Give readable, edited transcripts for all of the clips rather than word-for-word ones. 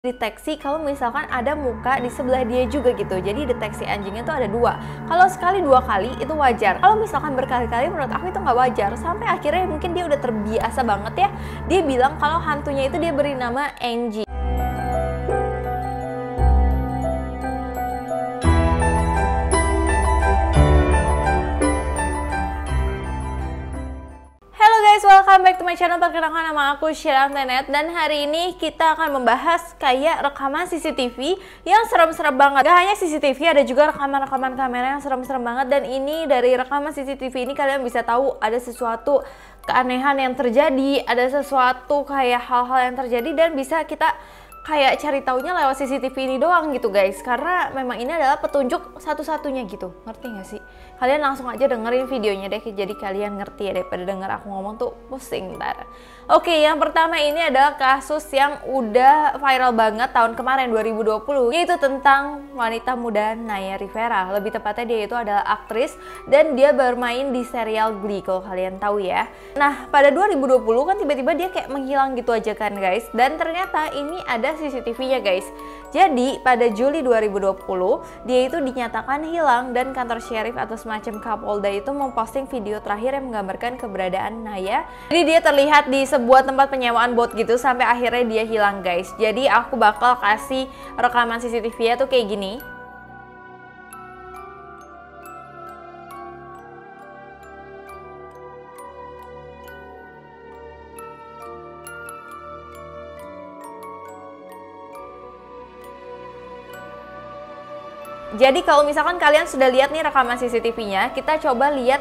deteksi kalau misalkan ada muka di sebelah dia juga gitu. Jadi deteksi anjingnya tuh ada dua. Kalau sekali dua kali itu wajar. Kalau misalkan berkali-kali menurut aku itu nggak wajar. Sampai akhirnya mungkin dia udah terbiasa banget ya. Dia bilang kalau hantunya itu dia beri nama Angie. Welcome back to my channel. Perkenalkan, nama aku Sheila Tenet. Dan hari ini kita akan membahas kayak rekaman CCTV yang serem-serem banget. Gak hanya CCTV, ada juga rekaman-rekaman kamera yang serem-serem banget. Dan ini dari rekaman CCTV ini kalian bisa tahu ada sesuatu keanehan yang terjadi, ada sesuatu kayak hal-hal yang terjadi, dan bisa kita kayak cari taunya lewat CCTV ini doang gitu guys. Karena memang ini adalah petunjuk satu-satunya gitu. Ngerti gak sih? Kalian langsung aja dengerin videonya deh, jadi kalian ngerti ya, daripada denger aku ngomong tuh pusing ntar. Oke, yang pertama ini adalah kasus yang udah viral banget tahun kemarin 2020, yaitu tentang wanita muda Naya Rivera. Lebih tepatnya dia itu adalah aktris dan dia bermain di serial Glee kalau kalian tahu ya. Nah, pada 2020 kan tiba-tiba dia kayak menghilang gitu aja kan guys. Dan ternyata ini ada CCTV-nya guys. Jadi pada Juli 2020 dia itu dinyatakan hilang dan kantor sheriff atau semacam Kapolda itu memposting video terakhir yang menggambarkan keberadaan Naya. Jadi dia terlihat di sebuah tempat penyewaan boat gitu sampai akhirnya dia hilang guys. Jadi aku bakal kasih rekaman CCTV-nya tuh kayak gini. Jadi kalau misalkan kalian sudah lihat nih rekaman CCTV-nya, kita coba lihat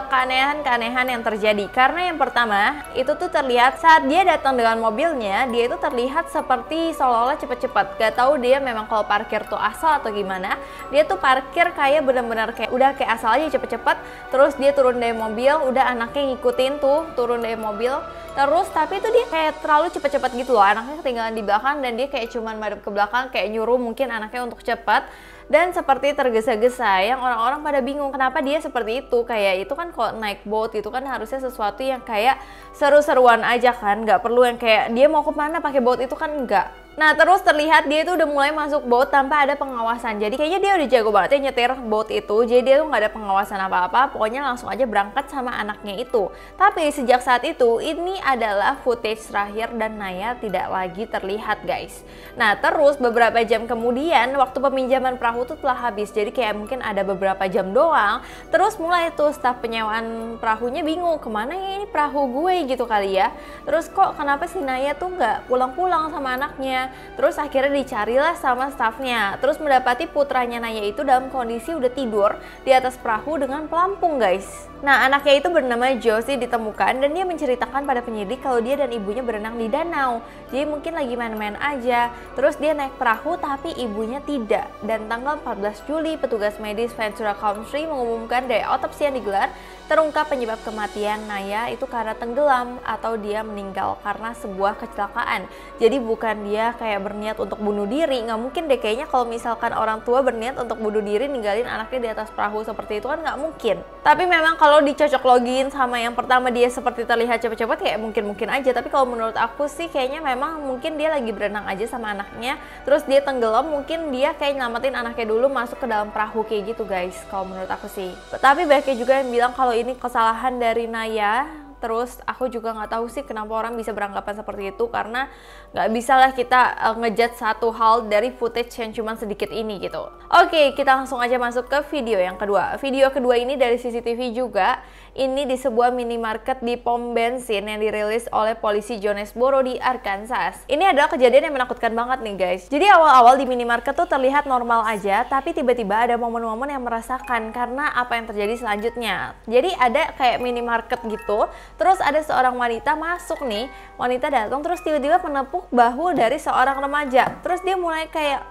keanehan-keanehan yang terjadi. Karena yang pertama, itu tuh terlihat saat dia datang dengan mobilnya, dia itu terlihat seperti seolah-olah cepet-cepet. Gak tahu dia memang kalau parkir tuh asal atau gimana. Dia tuh parkir kayak bener-bener kayak udah kayak asal aja cepet-cepet. Terus dia turun dari mobil, udah anaknya ngikutin tuh turun dari mobil. Terus tapi itu dia kayak terlalu cepet-cepet gitu loh. Anaknya ketinggalan di belakang dan dia kayak cuman madep ke belakang, kayak nyuruh mungkin anaknya untuk cepat. Dan seperti tergesa-gesa, yang orang-orang pada bingung kenapa dia seperti itu. Kayak itu kan kalau naik boat itu kan harusnya sesuatu yang kayak seru-seruan aja kan, nggak perlu yang kayak dia mau kemana pakai boat itu kan enggak. Nah terus terlihat dia itu udah mulai masuk boat tanpa ada pengawasan. Jadi kayaknya dia udah jago banget ya nyetir boat itu. Jadi dia tuh nggak ada pengawasan apa-apa. Pokoknya langsung aja berangkat sama anaknya itu. Tapi sejak saat itu ini adalah footage terakhir dan Naya tidak lagi terlihat guys. Nah terus beberapa jam kemudian waktu peminjaman perahu tuh telah habis. Jadi kayak mungkin ada beberapa jam doang. Terus mulai tuh staf penyewaan perahunya bingung kemana ya ini perahu gue gitu kali ya. Terus kok kenapa si Naya tuh nggak pulang-pulang sama anaknya. Terus akhirnya dicarilah sama stafnya. Terus mendapati putranya Naya itu dalam kondisi udah tidur di atas perahu dengan pelampung guys. Nah anaknya itu bernama Josie ditemukan dan dia menceritakan pada penyidik kalau dia dan ibunya berenang di danau. Jadi mungkin lagi main-main aja. Terus dia naik perahu tapi ibunya tidak. Dan tanggal 14 Juli petugas medis Ventura Country mengumumkan dari otopsi yang digelar terungkap penyebab kematian Naya itu karena tenggelam atau dia meninggal karena sebuah kecelakaan. Jadi bukan dia kayak berniat untuk bunuh diri. Nggak mungkin deh kayaknya kalau misalkan orang tua berniat untuk bunuh diri ninggalin anaknya di atas perahu seperti itu kan nggak mungkin. Tapi memang kalau dicocok login sama yang pertama dia seperti terlihat cepet-cepet kayak mungkin aja. Tapi kalau menurut aku sih kayaknya memang mungkin dia lagi berenang aja sama anaknya. Terus dia tenggelam, mungkin dia kayak nyelamatin anaknya dulu masuk ke dalam perahu kayak gitu guys. Kalau menurut aku sih. Tapi banyak juga yang bilang kalau ini kesalahan dari Naya. Terus aku juga nggak tahu sih kenapa orang bisa beranggapan seperti itu, karena nggak bisa lah kita ngejudge satu hal dari footage yang cuma sedikit ini gitu. Oke, kita langsung aja masuk ke video yang kedua. Video kedua ini dari CCTV juga. Ini di sebuah minimarket di pom bensin yang dirilis oleh polisi Jonesboro di Arkansas. Ini adalah kejadian yang menakutkan banget nih guys. Jadi awal-awal di minimarket tuh terlihat normal aja, tapi tiba-tiba ada momen-momen yang merasakan karena apa yang terjadi selanjutnya. Jadi ada kayak minimarket gitu. Terus ada seorang wanita masuk nih, wanita datang terus tiba-tiba menepuk bahu dari seorang remaja. Terus dia mulai kayak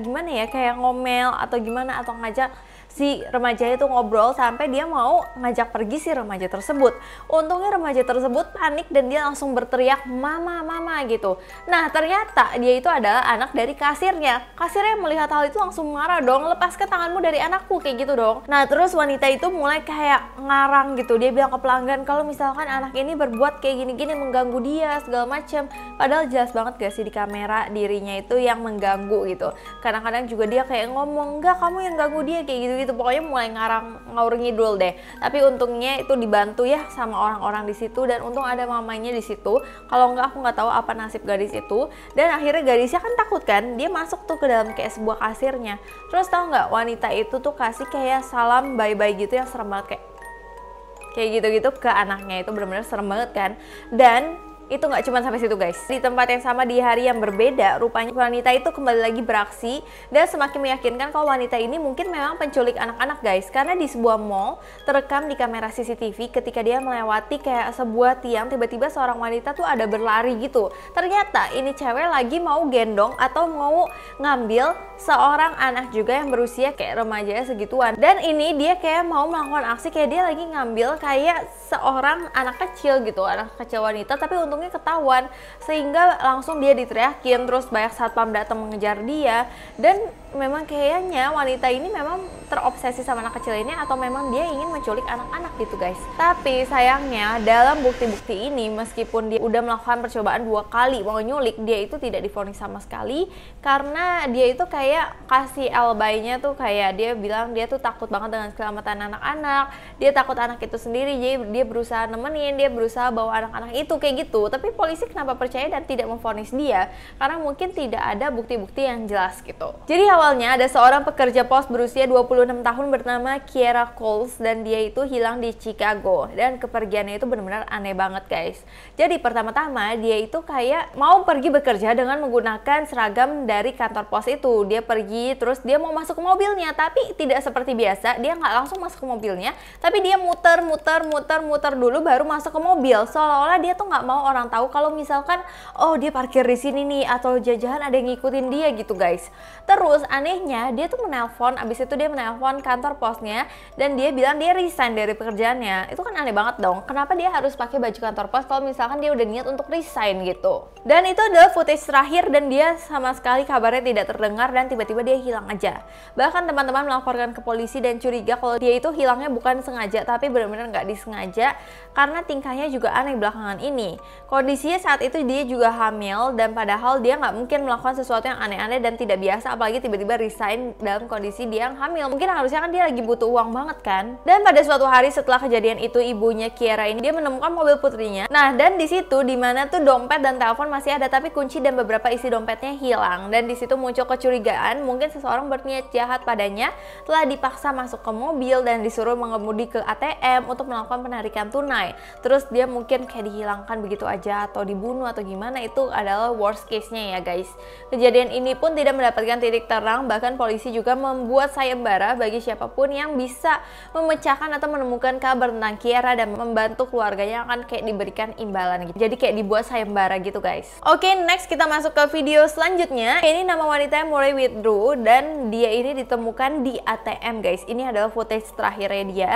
gimana ya, kayak ngomel atau gimana atau ngajak si remaja itu ngobrol sampai dia mau ngajak pergi si remaja tersebut. Untungnya remaja tersebut panik dan dia langsung berteriak mama mama gitu. Nah ternyata dia itu adalah anak dari kasirnya. Kasirnya melihat hal itu langsung marah dong, lepaskan tanganmu dari anakku, kayak gitu dong. Nah terus wanita itu mulai kayak ngarang gitu, dia bilang ke pelanggan kalau misalkan anak ini berbuat kayak gini-gini, mengganggu dia segala macam. Padahal jelas banget gak sih di kamera dirinya itu yang mengganggu gitu. Kadang-kadang juga dia kayak ngomong enggak kamu yang ganggu dia, kayak gitu-gitu. Pokoknya mulai ngarang ngaur ngidul deh. Tapi untungnya itu dibantu ya sama orang-orang di situ, dan untung ada mamanya di situ. Kalau enggak aku nggak tahu apa nasib gadis itu. Dan akhirnya gadisnya kan takut kan, dia masuk tuh ke dalam kayak sebuah kasirnya. Terus tahu nggak, wanita itu tuh kasih kayak salam bye-bye gitu yang serem banget, kayak gitu-gitu ke anaknya. Itu benar-benar serem banget kan. Dan itu nggak cuma sampai situ guys. Di tempat yang sama di hari yang berbeda, rupanya wanita itu kembali lagi beraksi dan semakin meyakinkan kalau wanita ini mungkin memang penculik anak-anak guys. Karena di sebuah mall terekam di kamera CCTV ketika dia melewati kayak sebuah tiang, tiba-tiba seorang wanita tuh ada berlari gitu. Ternyata ini cewek lagi mau gendong atau mau ngambil seorang anak juga yang berusia kayak remaja segituan. Dan ini dia kayak mau melakukan aksi kayak dia lagi ngambil kayak seorang anak kecil gitu, anak kecil wanita, tapi untungnya ketahuan sehingga langsung dia diteriakin. Terus banyak satpam datang mengejar dia, dan memang kayaknya wanita ini memang terobsesi sama anak kecil ini, atau memang dia ingin menculik anak-anak gitu guys. Tapi sayangnya dalam bukti-bukti ini, meskipun dia udah melakukan percobaan 2 kali mau nyulik, dia itu tidak divonis sama sekali. Karena dia itu kayak kasih alibinya tuh kayak dia bilang dia tuh takut banget dengan keselamatan anak-anak, dia takut anak itu sendiri, jadi dia berusaha nemenin, dia berusaha bawa anak-anak itu kayak gitu. Tapi polisi kenapa percaya dan tidak memvonis dia? Karena mungkin tidak ada bukti-bukti yang jelas gitu. Jadi awalnya ada seorang pekerja pos berusia 26 tahun bernama Kiera Coles, dan dia itu hilang di Chicago, dan kepergiannya itu benar-benar aneh banget guys. Jadi pertama-tama dia itu kayak mau pergi bekerja dengan menggunakan seragam dari kantor pos itu. Dia pergi terus dia mau masuk ke mobilnya, tapi tidak seperti biasa, dia nggak langsung masuk ke mobilnya, tapi dia muter dulu baru masuk ke mobil, seolah-olah dia tuh nggak mau orang tahu kalau misalkan oh dia parkir di sini nih, atau jajahan ada yang ngikutin dia gitu guys. Terus anehnya dia tuh menelpon, abis itu dia menelpon kantor posnya dan dia bilang dia resign dari pekerjaannya. Itu kan aneh banget dong, kenapa dia harus pakai baju kantor pos kalau misalkan dia udah niat untuk resign gitu. Dan itu adalah footage terakhir, dan dia sama sekali kabarnya tidak terdengar, dan tiba-tiba dia hilang aja. Bahkan teman-teman melaporkan ke polisi dan curiga kalau dia itu hilangnya bukan sengaja, tapi benar-benar nggak disengaja, karena tingkahnya juga aneh belakangan ini. Kondisinya saat itu dia juga hamil, dan padahal dia nggak mungkin melakukan sesuatu yang aneh-aneh dan tidak biasa, apalagi tiba-tiba resign dalam kondisi dia yang hamil. Mungkin harusnya kan dia lagi butuh uang banget kan. Dan pada suatu hari setelah kejadian itu, ibunya Kiera ini dia menemukan mobil putrinya. Nah, dan di situ dimana tuh dompet dan telepon masih ada, tapi kunci dan beberapa isi dompetnya hilang. Dan di situ muncul kecurigaan, mungkin seseorang berniat jahat padanya, telah dipaksa masuk ke mobil dan disuruh mengemudi ke ATM untuk melakukan penarikan tunai. Terus dia mungkin kayak dihilangkan begitu aja, atau dibunuh atau gimana. Itu adalah worst case-nya ya guys. Kejadian ini pun tidak mendapatkan titik terang, bahkan polisi juga membuat sayembara bagi siapapun yang bisa memecahkan atau menemukan kabar tentang Kiera dan membantu keluarganya akan kayak diberikan imbalan gitu. Jadi kayak dibuat sayembara gitu guys. Oke, next kita masuk ke video selanjutnya. Ini nama wanitanya Murray Withdrew, dan dia ini ditemukan di ATM guys. Ini adalah footage terakhirnya dia,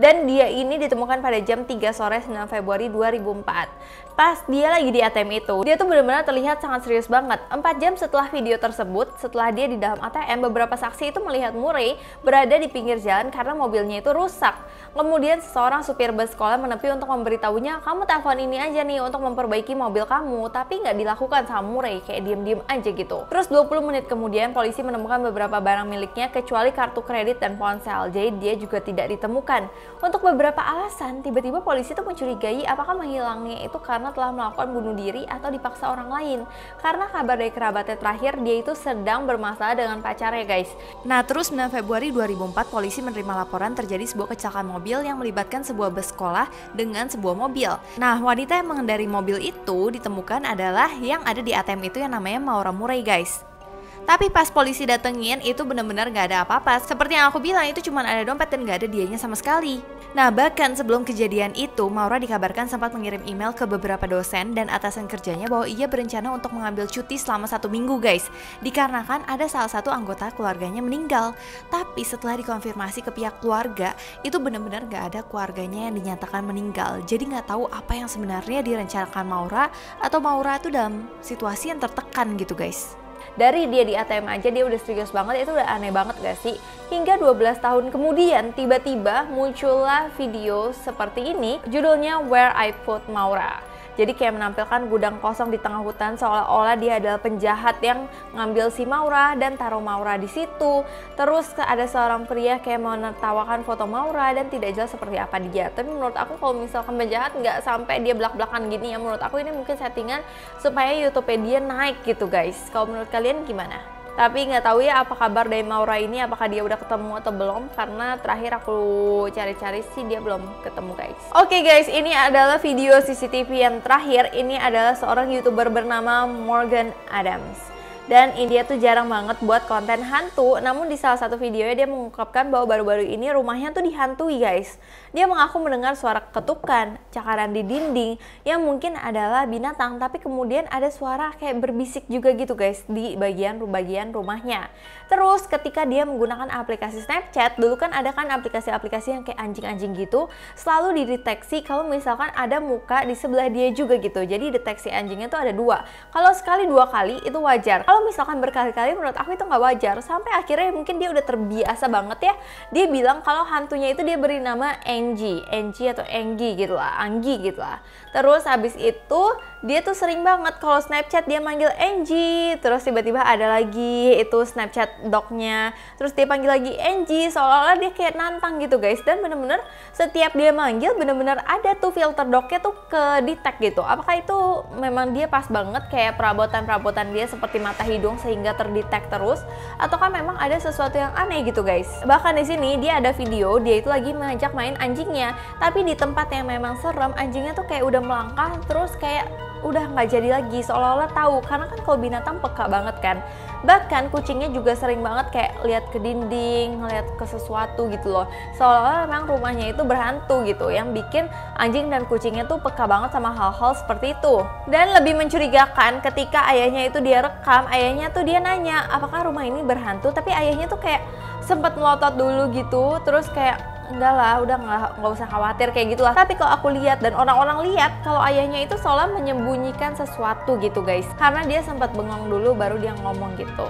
dan dia ini ditemukan pada jam 3 sore 9 Februari 2004. Pas dia lagi di ATM itu, dia tuh benar-benar terlihat sangat serius banget. 4 jam setelah video tersebut, setelah dia di dalam ATM, beberapa saksi itu melihat Murray berada di pinggir jalan karena mobilnya itu rusak. Kemudian seseorang supir bus sekolah menepi untuk memberitahunya, kamu telepon ini aja nih untuk memperbaiki mobil kamu, tapi nggak dilakukan sama Murray, kayak diem-diem aja gitu. Terus 20 menit kemudian polisi menemukan beberapa barang miliknya kecuali kartu kredit dan ponsel, jadi dia juga tidak ditemukan. Untuk beberapa alasan, tiba-tiba polisi tuh mencurigai apakah menghilangnya itu karena telah melakukan bunuh diri atau dipaksa orang lain. Karena kabar dari kerabatnya terakhir, dia itu sedang bermasalah dengan pacarnya guys. Nah terus 9 Februari 2004 polisi menerima laporan terjadi sebuah kecelakaan mobil yang melibatkan sebuah bus sekolah dengan sebuah mobil. Nah wanita yang mengendari mobil itu ditemukan adalah yang ada di ATM itu yang namanya Maura Murray guys. Tapi pas polisi datengin itu bener-bener gak ada apa-apa. Seperti yang aku bilang, itu cuma ada dompet dan gak ada dianya sama sekali. Nah, bahkan sebelum kejadian itu, Maura dikabarkan sempat mengirim email ke beberapa dosen dan atasan kerjanya bahwa ia berencana untuk mengambil cuti selama 1 minggu guys, dikarenakan ada salah satu anggota keluarganya meninggal. Tapi setelah dikonfirmasi ke pihak keluarga, itu benar-benar gak ada keluarganya yang dinyatakan meninggal. Jadi gak tahu apa yang sebenarnya direncanakan Maura, atau Maura itu dalam situasi yang tertekan gitu guys. Dari dia di ATM aja dia udah serius banget, itu udah aneh banget gak sih? Hingga 12 tahun kemudian tiba-tiba muncullah video seperti ini, judulnya Where I Put Maura. Jadi kayak menampilkan gudang kosong di tengah hutan, seolah-olah dia adalah penjahat yang ngambil si Maura dan taruh Maura di situ. Terus ada seorang pria kayak menertawakan foto Maura dan tidak jelas seperti apa dia. Tapi menurut aku kalau misalkan penjahat nggak sampai dia belak-belakan gini ya, menurut aku ini mungkin settingan supaya YouTube-nya dia naik gitu guys. Kalau menurut kalian gimana? Tapi nggak tahu ya apa kabar dari Maura ini, apakah dia udah ketemu atau belum, karena terakhir aku cari-cari sih dia belum ketemu guys. Oke guys, ini adalah video CCTV yang terakhir. Ini adalah seorang YouTuber bernama Morgan Adams. Dan dia tuh jarang banget buat konten hantu, namun di salah satu videonya dia mengungkapkan bahwa baru-baru ini rumahnya tuh dihantui guys. Dia mengaku mendengar suara ketukan, cakaran di dinding yang mungkin adalah binatang, tapi kemudian ada suara kayak berbisik juga gitu guys di bagian rumahnya. Terus ketika dia menggunakan aplikasi Snapchat, dulu kan ada kan aplikasi-aplikasi yang kayak anjing-anjing gitu, selalu dideteksi kalau misalkan ada muka di sebelah dia juga gitu. Jadi deteksi anjingnya tuh ada 2. Kalau sekali 2 kali itu wajar. Kalau misalkan berkali-kali menurut aku itu nggak wajar. Sampai akhirnya mungkin dia udah terbiasa banget ya. Dia bilang kalau hantunya itu dia beri nama Angie atau Anggi gitu lah, Anggi gitu lah. Terus habis itu dia tuh sering banget kalau Snapchat dia manggil Angie, terus tiba-tiba ada lagi itu Snapchat dognya, terus dia panggil lagi Angie, seolah-olah dia kayak nantang gitu guys. Dan bener-bener setiap dia manggil bener-bener ada tuh filter dognya tuh ke detect gitu. Apakah itu memang dia pas banget kayak perabotan dia seperti mata hidung sehingga terdetek terus, ataukah memang ada sesuatu yang aneh gitu guys. Bahkan di sini dia ada video dia itu lagi mengajak main anjingnya, tapi di tempat yang memang serem anjingnya tuh kayak udah melangkah terus kayak udah nggak jadi lagi, seolah-olah tahu, karena kan kalau binatang peka banget kan. Bahkan kucingnya juga sering banget kayak lihat ke dinding, ngeliat ke sesuatu gitu loh, seolah-olah memang rumahnya itu berhantu gitu, yang bikin anjing dan kucingnya tuh peka banget sama hal-hal seperti itu. Dan lebih mencurigakan ketika ayahnya itu dia rekam, ayahnya tuh dia nanya apakah rumah ini berhantu, tapi ayahnya tuh kayak sempat melotot dulu gitu, terus kayak enggak lah, udah nggak usah khawatir kayak gitulah. Tapi kalau aku lihat dan orang-orang lihat kalau ayahnya itu seolah menyembunyikan sesuatu gitu guys, karena dia sempat bengong dulu baru dia ngomong gitu.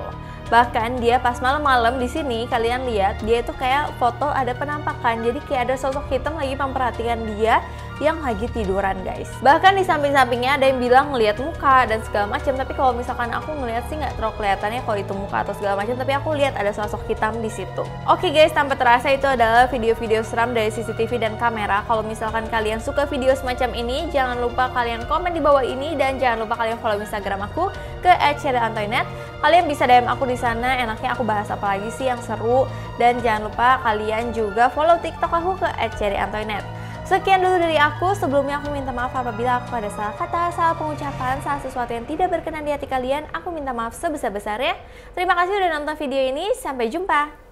Bahkan dia pas malam-malam di sini kalian lihat dia itu kayak foto ada penampakan, jadi kayak ada sosok hitam lagi memperhatikan dia yang lagi tiduran guys. Bahkan di samping-sampingnya ada yang bilang ngelihat muka dan segala macam, tapi kalau misalkan aku ngelihat sih nggak terlalu kelihatannya kalau itu muka atau segala macam, tapi aku lihat ada sosok hitam di situ. Oke guys, tanpa terasa itu adalah video-video seram dari CCTV dan kamera. Kalau misalkan kalian suka video semacam ini, jangan lupa kalian komen di bawah ini dan jangan lupa kalian follow Instagram aku ke @cherryantoinette. Kalian bisa DM aku di sana, enaknya aku bahas apa lagi sih yang seru, dan jangan lupa kalian juga follow TikTok aku ke @cherryantoinette. Sekian dulu dari aku. Sebelumnya aku minta maaf apabila aku ada salah kata, salah pengucapan, salah sesuatu yang tidak berkenan di hati kalian. Aku minta maaf sebesar-besarnya. Terima kasih udah nonton video ini. Sampai jumpa.